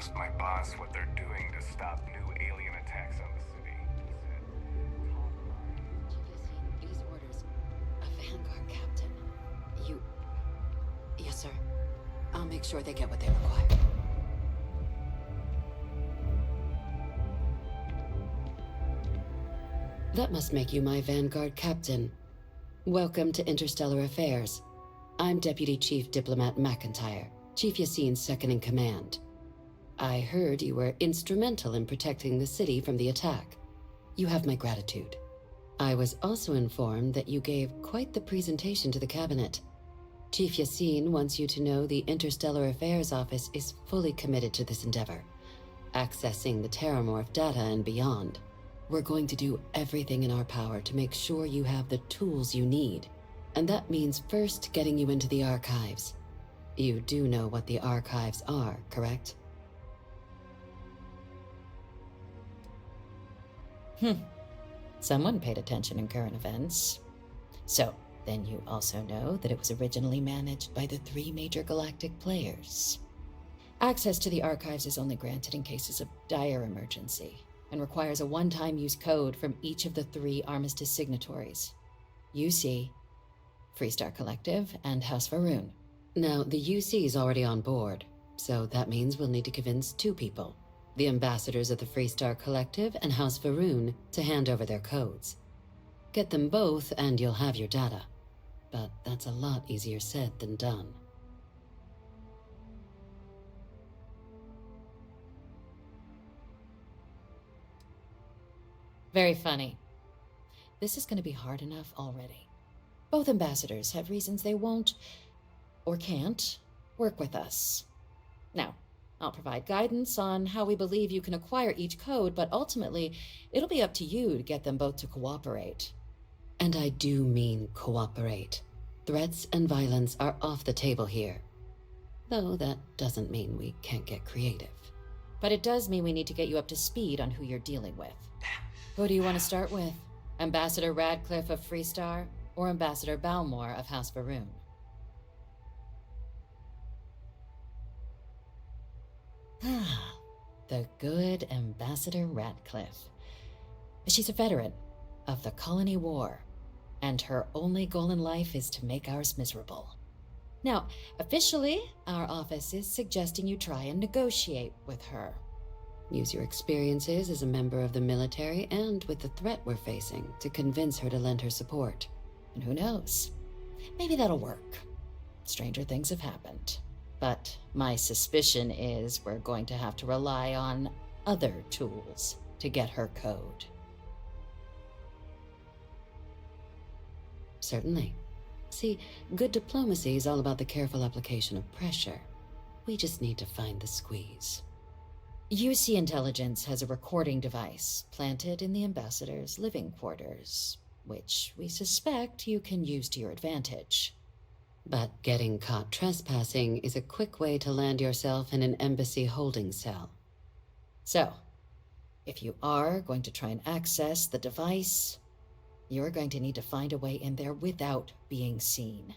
asked my boss what they're doing to stop new alien attacks on the city. He said, These orders. A Vanguard captain. You... Yes, sir. I'll make sure they get what they require. That must make you my Vanguard captain. Welcome to Interstellar Affairs. I'm Deputy Chief Diplomat McIntyre, Chief Yassine's second-in-command. I heard you were instrumental in protecting the city from the attack. You have my gratitude. I was also informed that you gave quite the presentation to the cabinet. Chief Yassine wants you to know the Interstellar Affairs Office is fully committed to this endeavor, accessing the Terramorph data and beyond. We're going to do everything in our power to make sure you have the tools you need. And that means first getting you into the archives. You do know what the archives are, correct? Someone paid attention in current events. So, then you also know that it was originally managed by the 3 major galactic players. Access to the archives is only granted in cases of dire emergency, and requires a one-time use code from each of the 3 Armistice signatories. UC, Freestar Collective, and House Varun. Now, the UC is already on board, so that means we'll need to convince 2 people. The ambassadors of the Freestar Collective and House Varun to hand over their codes. Get them both and you'll have your data. But that's a lot easier said than done. Very funny. This is going to be hard enough already. Both ambassadors have reasons they won't, or can't, work with us. Now, I'll provide guidance on how we believe you can acquire each code, but ultimately, it'll be up to you to get them both to cooperate. And I do mean cooperate. Threats and violence are off the table here. Though that doesn't mean we can't get creative. But it does mean we need to get you up to speed on who you're dealing with. Who do you want to start with? Ambassador Radcliff of Freestar, or Ambassador Balmore of House Varun? The good Ambassador Radcliff. She's a veteran of the Colony War, and her only goal in life is to make ours miserable. Now, officially, our office is suggesting you try and negotiate with her. Use your experiences as a member of the military and with the threat we're facing to convince her to lend her support. And who knows? Maybe that'll work. Stranger things have happened. But my suspicion is we're going to have to rely on other tools to get her code. Certainly. See, good diplomacy is all about the careful application of pressure. We just need to find the squeeze. UC Intelligence has a recording device planted in the ambassador's living quarters, which we suspect you can use to your advantage. But getting caught trespassing is a quick way to land yourself in an embassy holding cell. So, if you are going to try and access the device, you're going to need to find a way in there without being seen.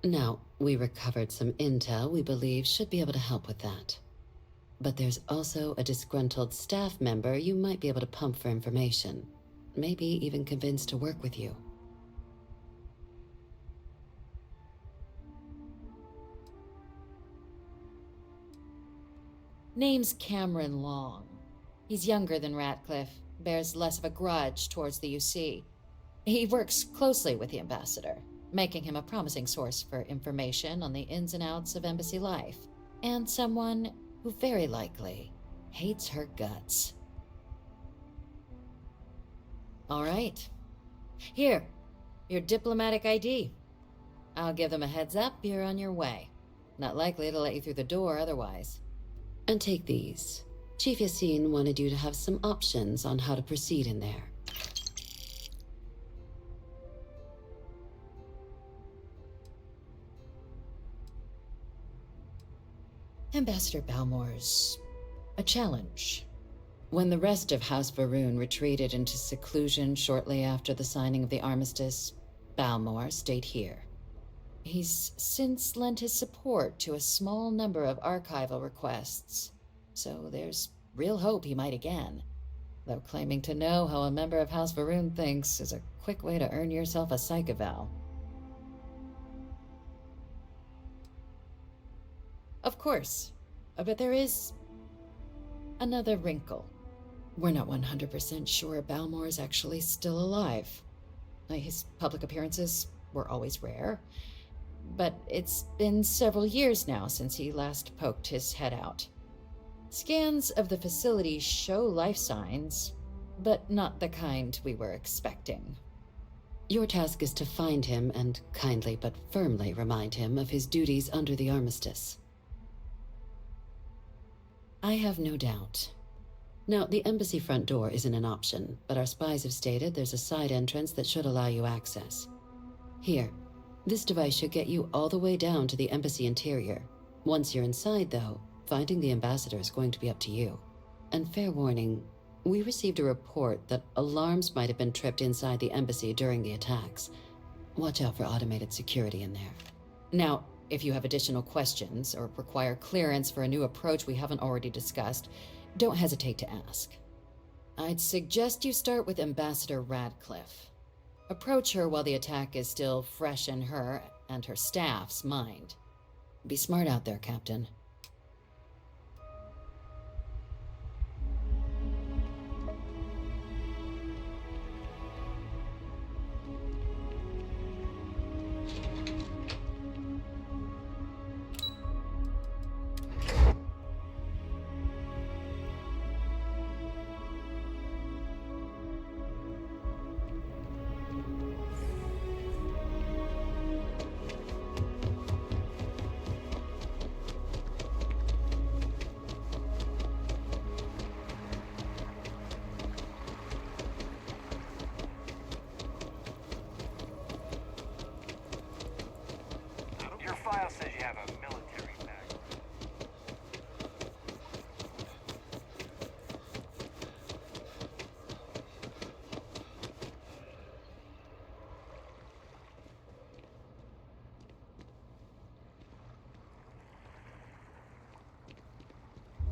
Now, we recovered some intel we believe should be able to help with that. But there's also a disgruntled staff member you might be able to pump for information. Maybe even convince to work with you. Name's Cameron Long. He's younger than Radcliff, bears less of a grudge towards the UC. He works closely with the ambassador, making him a promising source for information on the ins and outs of embassy life, and someone who very likely hates her guts. All right. Here, your diplomatic ID. I'll give them a heads up you're on your way. Not likely to let you through the door otherwise. And take these. Chief Yassine wanted you to have some options on how to proceed in there. Ambassador Balmore's a challenge. When the rest of House Varun retreated into seclusion shortly after the signing of the armistice, Balmore stayed here. He's since lent his support to a small number of archival requests, so there's real hope he might again. Though claiming to know how a member of House Varun thinks is a quick way to earn yourself a psych eval. Of course, but there is another wrinkle. We're not 100% sure Balmore is actually still alive. His public appearances were always rare, but it's been several years now since he last poked his head out. Scans of the facility show life signs, but not the kind we were expecting. Your task is to find him and kindly but firmly remind him of his duties under the armistice. I have no doubt. Now, the embassy front door isn't an option, but our spies have stated there's a side entrance that should allow you access. Here, this device should get you all the way down to the embassy interior. Once you're inside, though, finding the ambassador is going to be up to you. And fair warning, we received a report that alarms might have been tripped inside the embassy during the attacks. Watch out for automated security in there. Now, if you have additional questions or require clearance for a new approach we haven't already discussed, don't hesitate to ask. I'd suggest you start with Ambassador Radcliff. Approach her while the attack is still fresh in her and her staff's mind. Be smart out there, Captain. Your file says you have a military bag.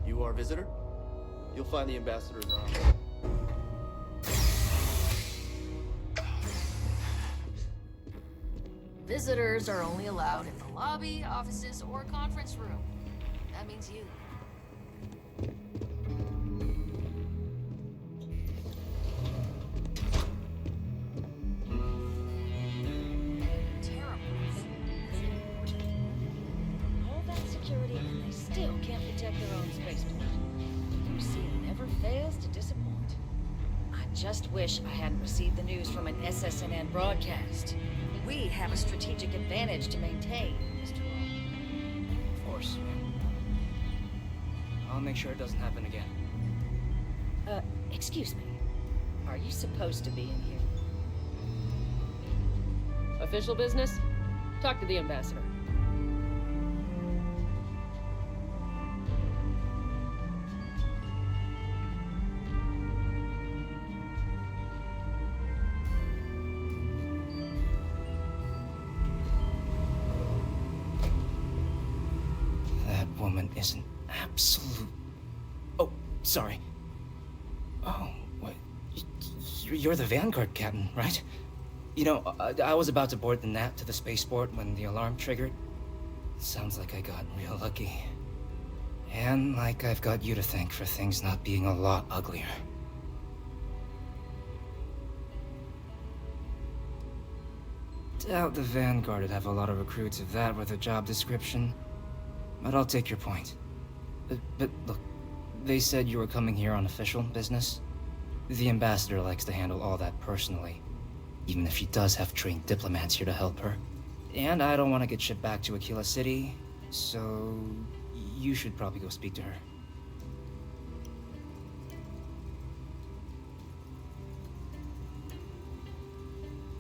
You are a visitor? You'll find the ambassadors around. Visitors are only allowed in the lobby, offices, or conference room. That means you. Terrible. All that security and they still can't protect their own spaceport. UC never fails to disappoint. I just wish I hadn't received the news from an SSNN broadcast. We have a strategic advantage to maintain, Mr. Long. Of course. I'll make sure it doesn't happen again. Excuse me. Are you supposed to be in here? Official business? Talk to the ambassador. That woman is an absolute... Oh, sorry. Oh, what? You're the Vanguard captain, right? You know, I was about to board the NAP to the spaceport when the alarm triggered. Sounds like I got real lucky. And like I've got you to thank for things not being a lot uglier. Doubt the Vanguard would have a lot of recruits if that were the job description. But I'll take your point. But look, they said you were coming here on official business. The ambassador likes to handle all that personally, even if she does have trained diplomats here to help her. And I don't want to get shipped back to Aquila City, so you should probably go speak to her.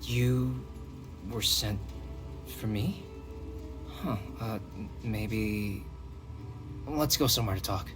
You were sent for me? Huh, maybe... Let's go somewhere to talk.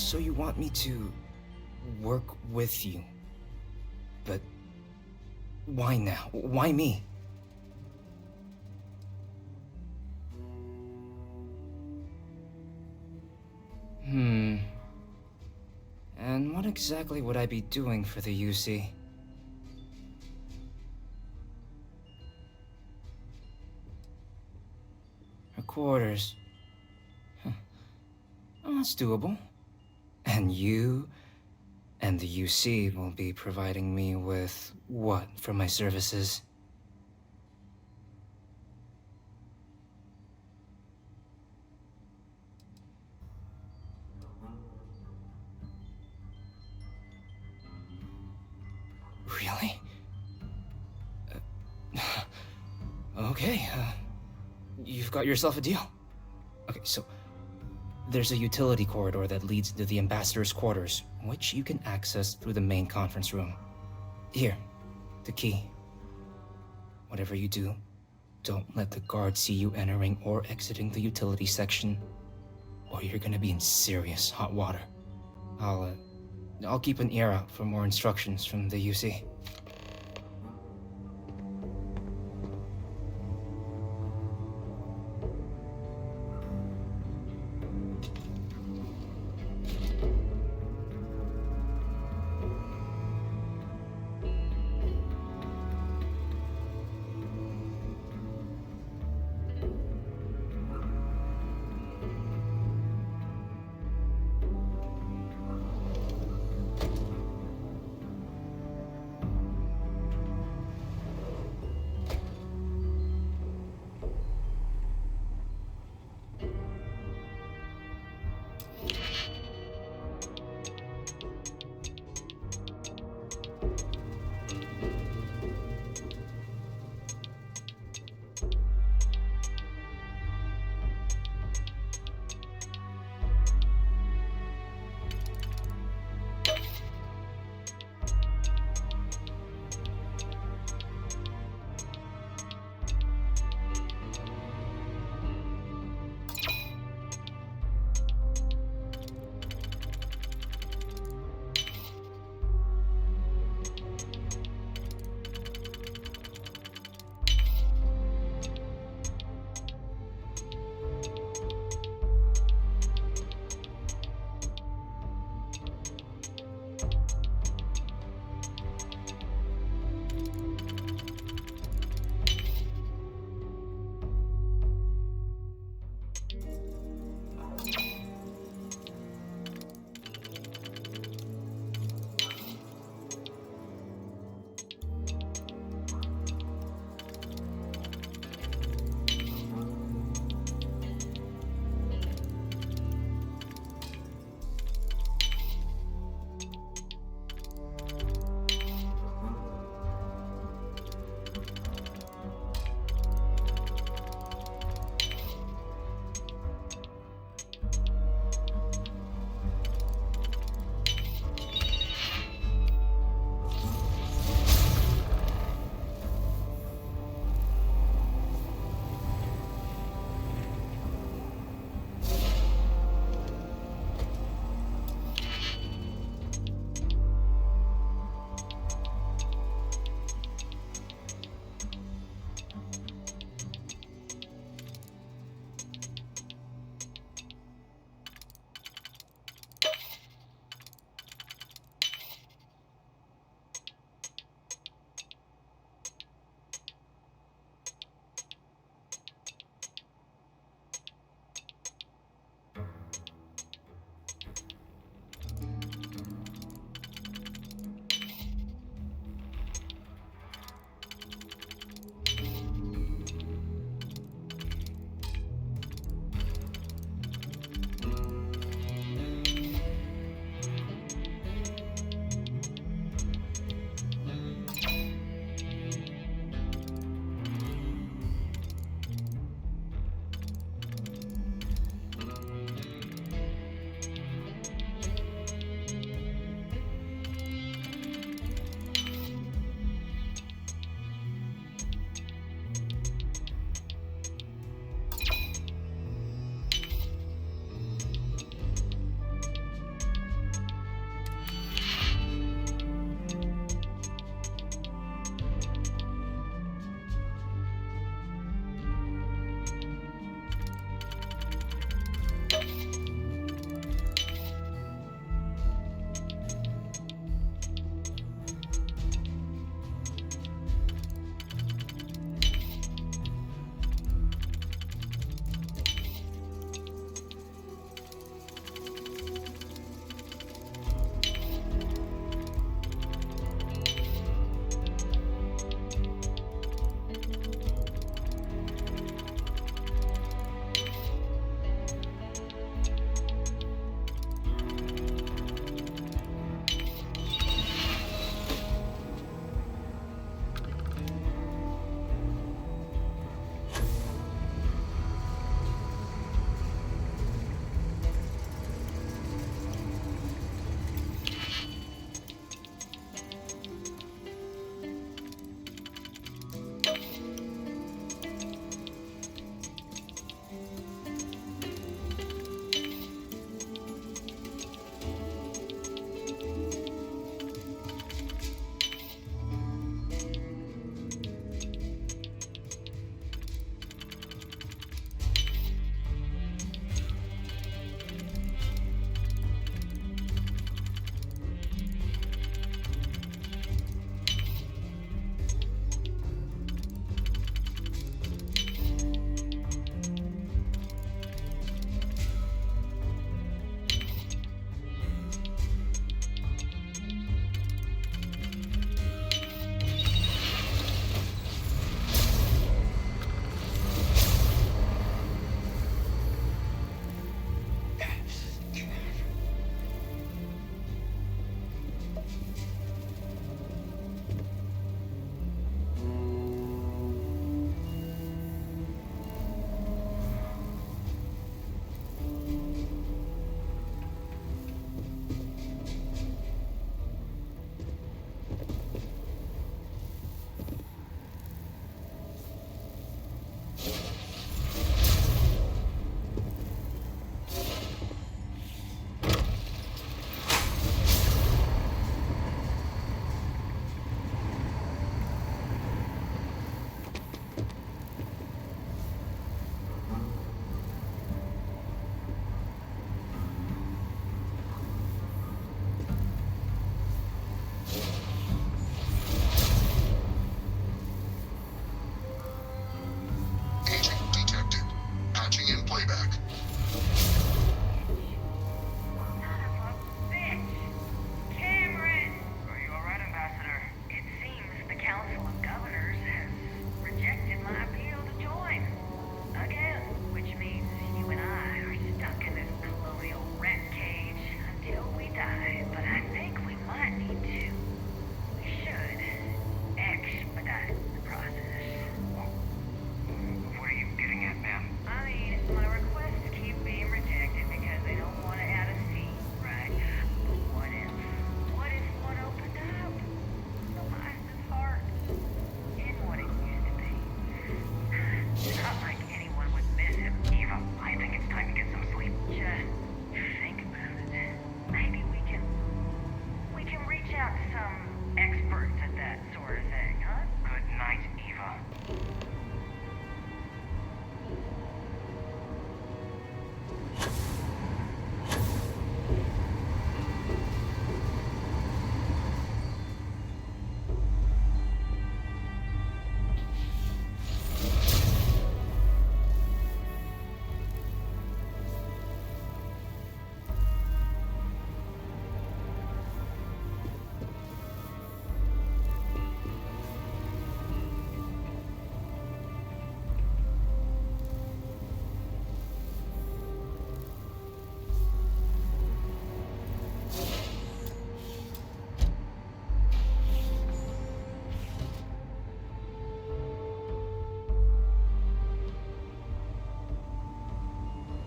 So you want me to work with you. But why now? Why me? And what exactly would I be doing for the UC? Her quarters. Huh. Oh, that's doable. And you and the UC will be providing me with what for my services? Really? Okay, you've got yourself a deal. Okay, so there's a utility corridor that leads to the ambassador's quarters, which you can access through the main conference room. Here, the key. Whatever you do, don't let the guards see you entering or exiting the utility section, or you're gonna be in serious hot water. I'll keep an ear out for more instructions from the UC.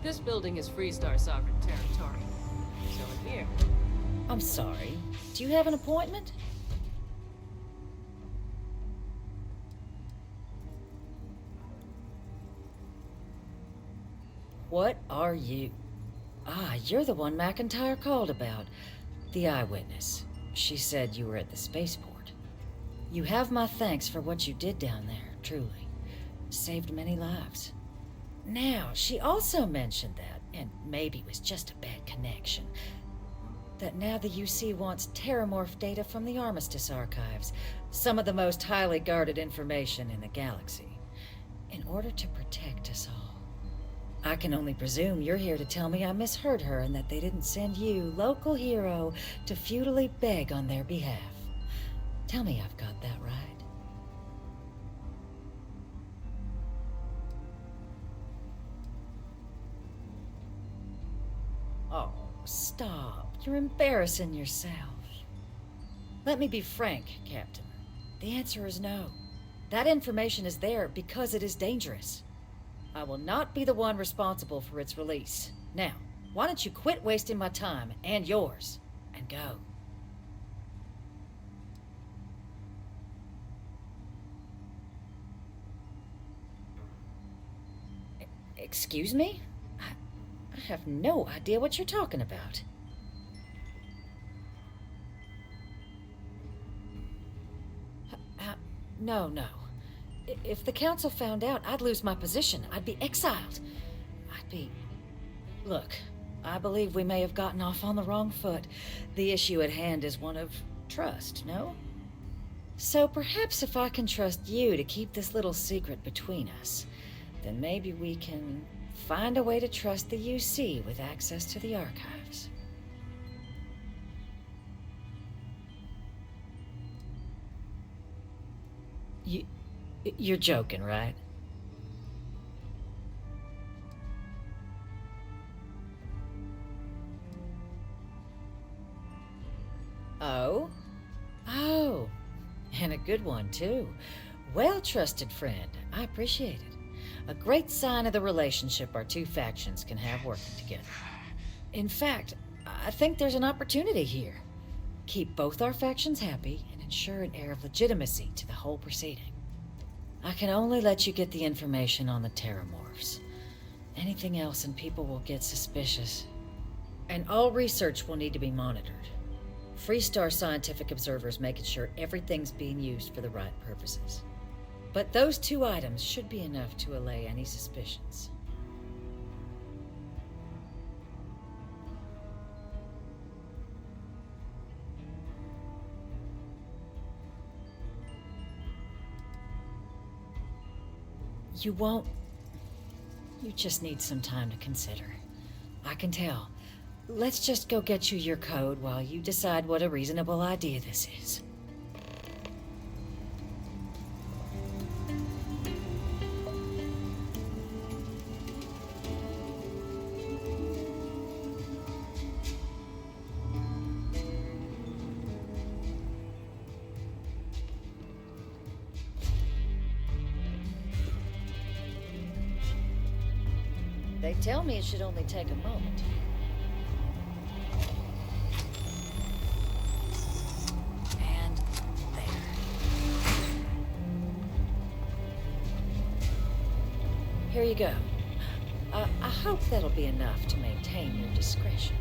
This building is Freestar sovereign territory. So in here. I'm sorry. Do you have an appointment? What are you? Ah, you're the one McIntyre called about. The eyewitness. She said you were at the spaceport. You have my thanks for what you did down there, truly. Saved many lives. Now, she also mentioned that, and maybe it was just a bad connection, that now the UC wants terramorph data from the Armistice archives, some of the most highly guarded information in the galaxy, in order to protect us all. I can only presume you're here to tell me I misheard her and that they didn't send you, local hero, to futilely beg on their behalf. Tell me I've got that right. Oh, stop. You're embarrassing yourself. Let me be frank, Captain. The answer is no. That information is there because it is dangerous. I will not be the one responsible for its release. Now, why don't you quit wasting my time and yours, and go? Excuse me? I have no idea what you're talking about. No. If the council found out, I'd lose my position. I'd be exiled. Look, I believe we may have gotten off on the wrong foot. The issue at hand is one of trust, no? So perhaps if I can trust you to keep this little secret between us, then maybe we can find a way to trust the UC with access to the archives. You're joking, right? Oh? Oh. And a good one, too. Well-trusted friend. I appreciate it. A great sign of the relationship our two factions can have working together. In fact, I think there's an opportunity here. Keep both our factions happy and ensure an air of legitimacy to the whole proceeding. I can only let you get the information on the terramorphs. Anything else and people will get suspicious. And all research will need to be monitored. Freestar scientific observers making sure everything's being used for the right purposes. But those two items should be enough to allay any suspicions. You won't. You just need some time to consider. I can tell. Let's just go get you your code while you decide what a reasonable idea this is. They tell me it should only take a moment. And there. Here you go. I hope that'll be enough to maintain your discretion.